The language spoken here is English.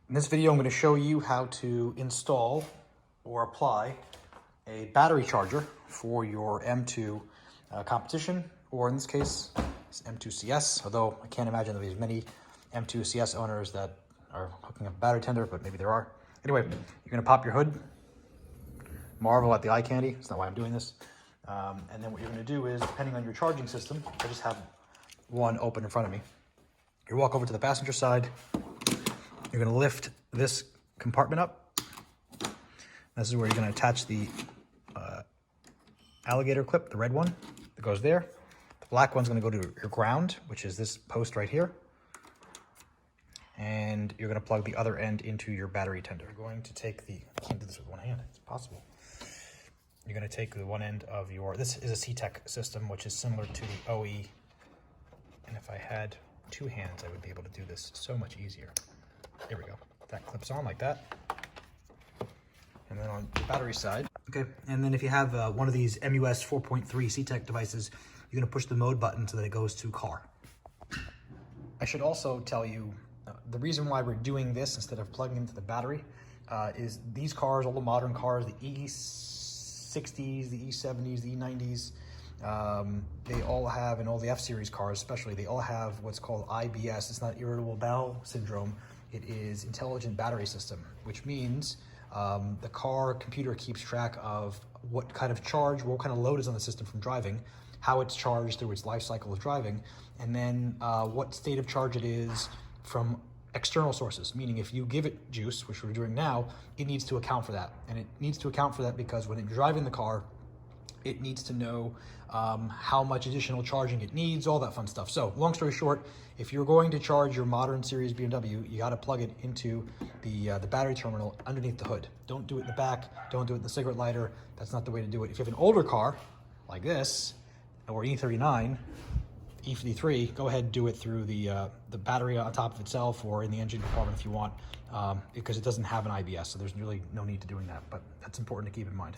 In this video, I'm going to show you how to install or apply a battery charger for your M2 competition, or in this case, it's M2 CS, although I can't imagine there'll be many M2 CS owners that are hooking up a battery tender, but maybe there are. Anyway, you're going to pop your hood, marvel at the eye candy. That's not why I'm doing this. And then what you're going to do is, depending on your charging system, I just have one open in front of me. You walk over to the passenger side. You're going to lift this compartment up. This is where you're going to attach the alligator clip, the red one that goes there. The black one's going to go to your ground, which is this post right here. And you're going to plug the other end into your battery tender. You're going to take the, I can't do this with one hand, it's impossible. You're going to take the one end of your, this is a CTEK system, which is similar to the OE. And if I had two hands, I would be able to do this so much easier. There we go. That clips on like that. And then on the battery side, okay. And then if you have one of these MUS 4.3 CTEK devices, you're gonna push the mode button so that it goes to car. I should also tell you, the reason why we're doing this instead of plugging into the battery is these cars, all the modern cars, the E60s, the E70s, the E90s, they all have, and all the F-Series cars especially, they all have what's called IBS. It's not irritable bowel syndrome. It is intelligent battery system, which means the car computer keeps track of what kind of charge, what kind of load is on the system from driving, how it's charged through its life cycle of driving, and then what state of charge it is from external sources, meaning if you give it juice, which we're doing now, it needs to account for that. And it needs to account for that because when it's driving the car, it needs to know how much additional charging it needs, all that fun stuff. So long story short, if you're going to charge your modern series BMW, you got to plug it into the battery terminal underneath the hood. Don't do it in the back. Don't do it in the cigarette lighter. That's not the way to do it. If you have an older car like this, or E39, E53, go ahead and do it through the battery on top of itself or in the engine compartment if you want, because it doesn't have an IBS, so there's really no need to doing that, but that's important to keep in mind.